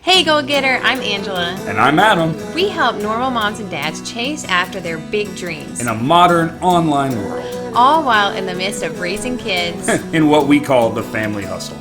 Hey, Go Getter, I'm Angela. And I'm Adam. We help normal moms and dads chase after their big dreams, In a modern online world, all while in the midst of raising kids. in what we call the family hustle.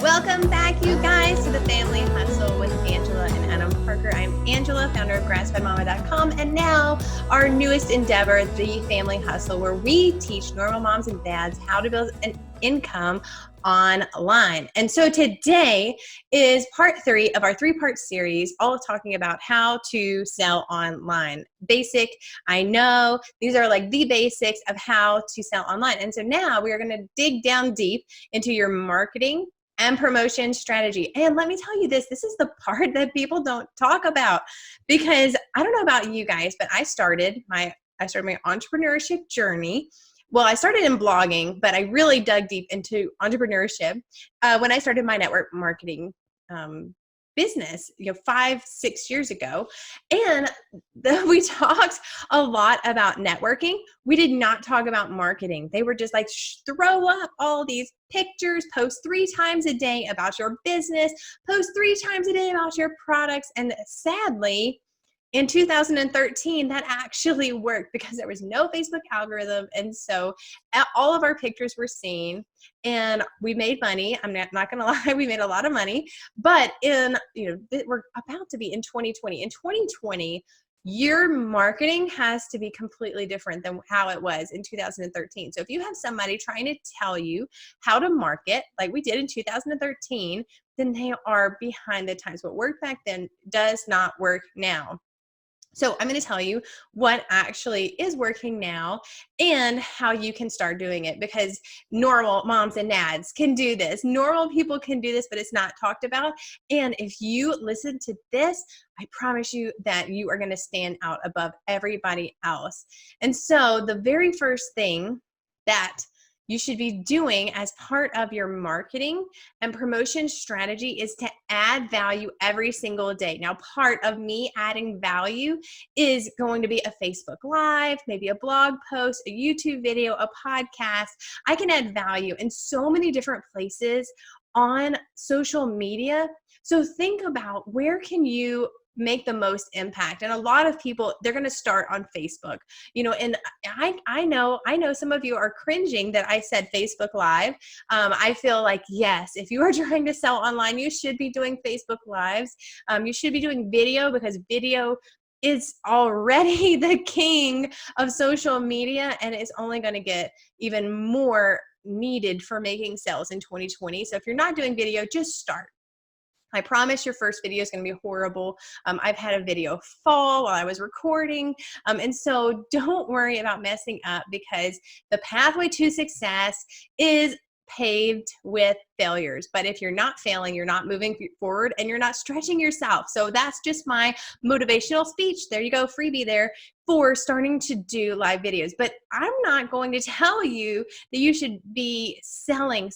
Welcome back, you guys, to the Family Hustle with Angela and Adam Parker. I'm Angela, founder of GrassFedMama.com, and now our newest endeavor, the Family Hustle, where we teach normal moms and dads how to build an income online. And so today is part 3 of our 3-part series, all talking about how to sell online. Basic, I know, these are like the basics of how to sell online. And so now we are going to dig down deep into your marketing and promotion strategy. And let me tell you this is the part that people don't talk about, because I don't know about you guys, but I started my entrepreneurship journey. Well, I started in blogging, but I really dug deep into entrepreneurship when I started my network marketing business, 5-6 years ago. And we talked a lot about networking. We did not talk about marketing. They were just like, throw up all these pictures, post 3 times a day about your business, post 3 times a day about your products. And sadly, in 2013, that actually worked because there was no Facebook algorithm. And so all of our pictures were seen and we made money. I'm not going to lie, we made a lot of money. But we're about to be in 2020. In 2020, your marketing has to be completely different than how it was in 2013. So if you have somebody trying to tell you how to market like we did in 2013, then they are behind the times. What worked back then does not work now. So I'm going to tell you what actually is working now and how you can start doing it, because normal moms and dads can do this. Normal people can do this, but it's not talked about. And if you listen to this, I promise you that you are going to stand out above everybody else. And so the very first thing that you should be doing as part of your marketing and promotion strategy is to add value every single day. Now, part of me adding value is going to be a Facebook Live, maybe a blog post, a YouTube video, a podcast. I can add value in so many different places on social media. So think about, where can you make the most impact? And a lot of people, they're going to start on Facebook, and I know some of you are cringing that I said Facebook Live. I feel like, yes, if you are trying to sell online, you should be doing Facebook Lives. You should be doing video, because video is already the king of social media, and it's only going to get even more needed for making sales in 2020. So if you're not doing video, just start. I promise your first video is going to be horrible. I've had a video fall while I was recording. And so don't worry about messing up, because the pathway to success is paved with failures. But if you're not failing, you're not moving forward and you're not stretching yourself. So that's just my motivational speech. There you go, freebie there for starting to do live videos. But I'm not going to tell you that you should be selling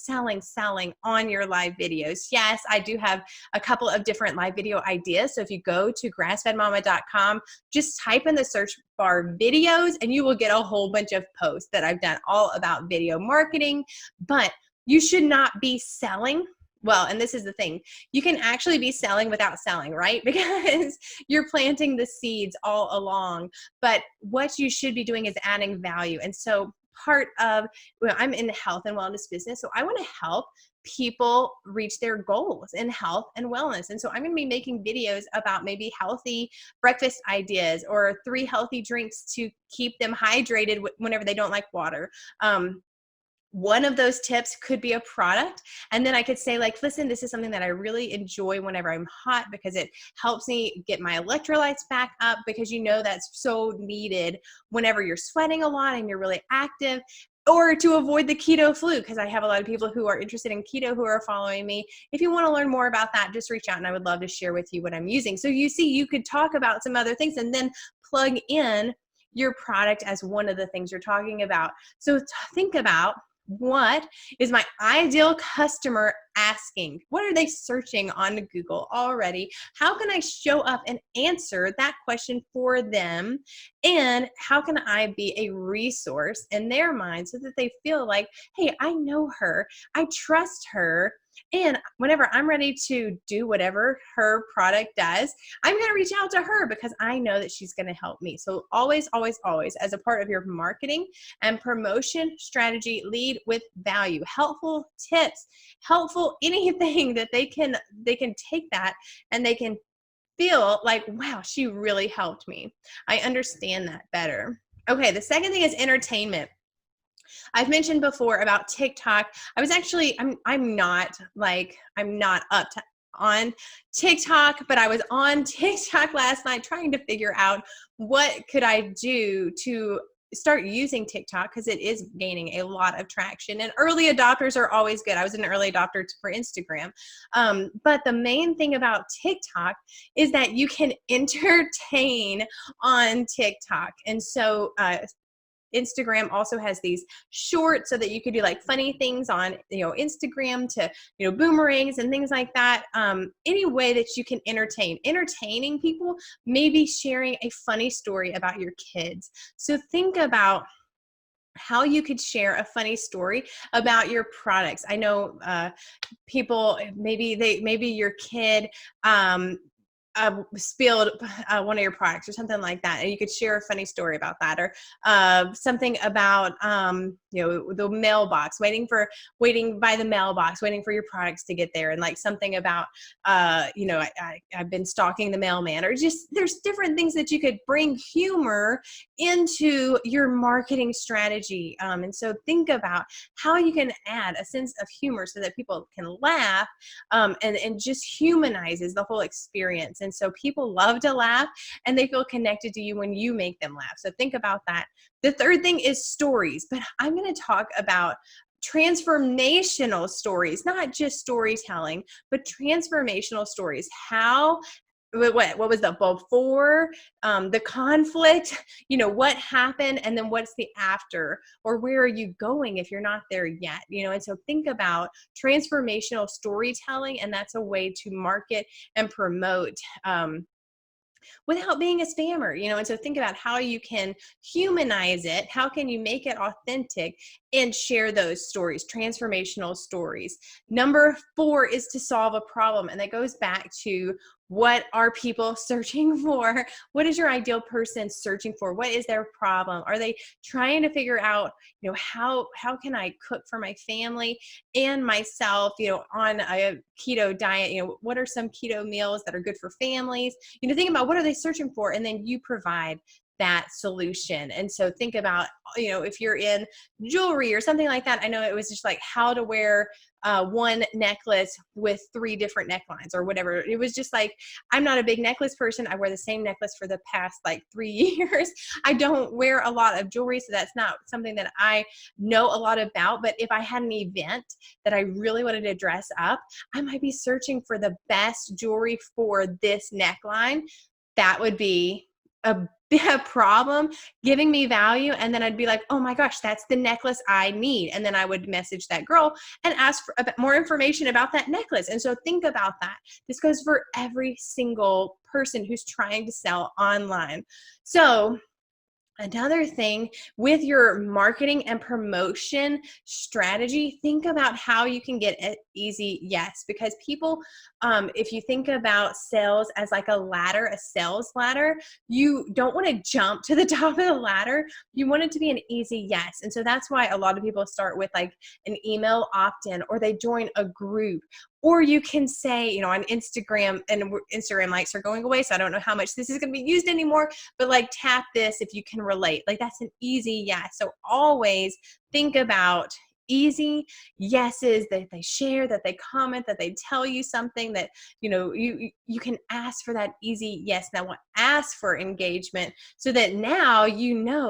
on your live videos. Yes, I do have a couple of different live video ideas. So if you go to GrassFedMama.com, just type in the search bar videos and you will get a whole bunch of posts that I've done all about video marketing. But you should not be selling. Well, and this is the thing, you can actually be selling without selling, right? Because you're planting the seeds all along. But what you should be doing is adding value. And so I'm in the health and wellness business, so I want to help people reach their goals in health and wellness. And so I'm going to be making videos about maybe healthy breakfast ideas or 3 healthy drinks to keep them hydrated whenever they don't like water. One of those tips could be a product. And then I could say, like, listen, this is something that I really enjoy whenever I'm hot, because it helps me get my electrolytes back up, because that's so needed whenever you're sweating a lot and you're really active, or to avoid the keto flu, because I have a lot of people who are interested in keto who are following me. If you want to learn more about that, just reach out and I would love to share with you what I'm using. So you see, you could talk about some other things and then plug in your product as one of the things you're talking about. So think about, what is my ideal customer asking? What are they searching on Google already? How can I show up and answer that question for them? And how can I be a resource in their mind so that they feel like, hey, I know her, I trust her, And whenever I'm ready to do whatever her product does, I'm going to reach out to her because I know that she's going to help me. So always, always, always, as a part of your marketing and promotion strategy, lead with value, helpful tips, helpful anything that they can take that and they can feel like, wow, she really helped me. I understand that better. Okay, the second thing is entertainment. I've mentioned before about TikTok. I was actually, I'm not up to on TikTok, but I was on TikTok last night trying to figure out what could I do to start using TikTok because it is gaining a lot of traction, and early adopters are always good. I was an early adopter for Instagram. But the main thing about TikTok is that you can entertain on TikTok. And so Instagram also has these shorts so that you could do like funny things on, Instagram to, boomerangs and things like that. Any way that you can entertaining people, maybe sharing a funny story about your kids. So think about how you could share a funny story about your products. I know people, maybe your kid, spilled one of your products or something like that, and you could share a funny story about that, or something about the mailbox, waiting by the mailbox, waiting for your products to get there, and like something about I've been stalking the mailman, or just there's different things that you could bring humor into your marketing strategy. And so think about how you can add a sense of humor so that people can laugh, and just humanizes the whole experience. And so people love to laugh and they feel connected to you when you make them laugh. So think about that. The third thing is stories, but I'm going to talk about transformational stories, not just storytelling, but transformational stories. What was the before, the conflict, what happened, and then what's the after, or where are you going if you're not there yet, and so think about transformational storytelling, and that's a way to market and promote without being a spammer, and so think about how you can humanize it, how can you make it authentic, and share those stories, transformational stories. Number 4 is to solve a problem, and that goes back to what are people searching for? What is your ideal person searching for? What is their problem? Are they trying to figure out, how can I cook for my family and myself, on a keto diet? What are some keto meals that are good for families? Think about what are they searching for, and then you provide that solution. And so think about, if you're in jewelry or something like that. I know it was just like how to wear one necklace with 3 different necklines or whatever. It was just like, I'm not a big necklace person. I wear the same necklace for the past like 3 years. I don't wear a lot of jewelry, so that's not something that I know a lot about. But if I had an event that I really wanted to dress up, I might be searching for the best jewelry for this neckline. That would be a problem giving me value, and then I'd be like, oh my gosh, that's the necklace I need, and then I would message that girl and ask for a bit more information about that necklace. And so think about that. This goes for every single person who's trying to sell online. So another thing with your marketing and promotion strategy, think about how you can get an easy yes, because people, if you think about sales as like a sales ladder, you don't want to jump to the top of the ladder. You want it to be an easy yes. And so that's why a lot of people start with like an email opt-in, or they join a group. Or you can say, on Instagram, and Instagram likes are going away, so I don't know how much this is going to be used anymore, but like tap this if you can relate. Like that's an easy yes. So always think about easy yeses that they share, that they comment, that they tell you something that, you can ask for that easy yes. Now ask for engagement so that now,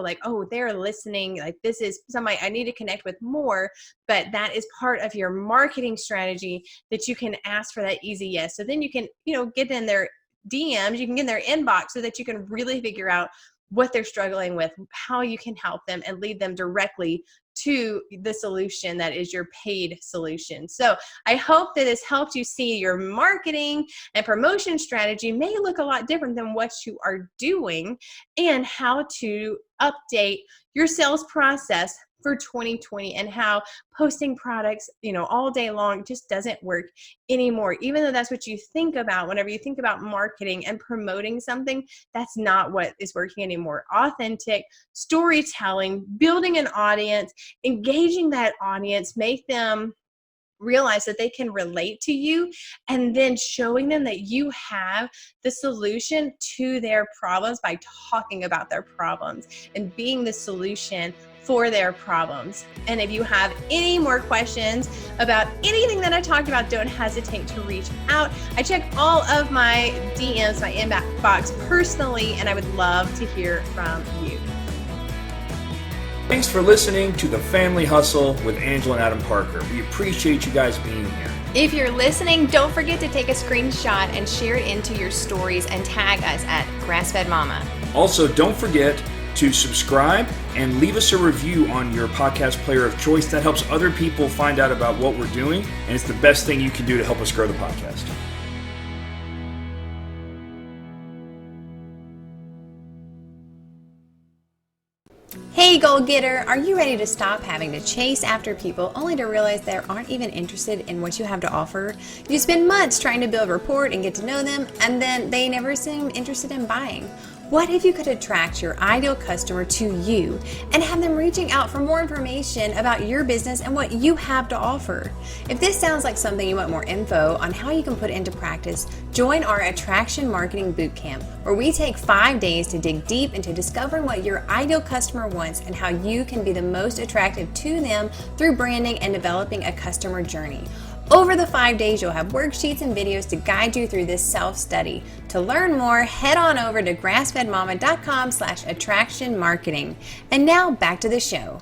like, oh, they're listening. Like this is somebody I need to connect with more, but that is part of your marketing strategy, that you can ask for that easy yes. So then you can, get in their DMs, you can get in their inbox so that you can really figure out what they're struggling with, how you can help them, and lead them directly to the solution that is your paid solution. So I hope that this helped you see your marketing and promotion strategy may look a lot different than what you are doing, and how to update your sales process for 2020 and how posting products, all day long just doesn't work anymore. Even though that's what you think about whenever you think about marketing and promoting something, that's not what is working anymore. Authentic storytelling, building an audience, engaging that audience, make them realize that they can relate to you, and then showing them that you have the solution to their problems by talking about their problems and being the solution for their problems. And if you have any more questions about anything that I talked about, don't hesitate to reach out. I check all of my DMs, my inbox personally, and I would love to hear from you. Thanks for listening to The Family Hustle with Angela and Adam Parker. We appreciate you guys being here. If you're listening, don't forget to take a screenshot and share it into your stories and tag us at Grassfed Mama. Also, don't forget to subscribe and leave us a review on your podcast player of choice. That helps other people find out about what we're doing, and it's the best thing you can do to help us grow the podcast. Hey goal getter, are you ready to stop having to chase after people only to realize they aren't even interested in what you have to offer? You spend months trying to build rapport and get to know them, and then they never seem interested in buying. What if you could attract your ideal customer to you and have them reaching out for more information about your business and what you have to offer? If this sounds like something you want more info on how you can put into practice, join our Attraction Marketing Bootcamp, where we take 5 days to dig deep into discovering what your ideal customer wants and how you can be the most attractive to them through branding and developing a customer journey. Over the 5 days, you'll have worksheets and videos to guide you through this self-study. To learn more, head on over to grassfedmama.com/attraction marketing. And now back to the show.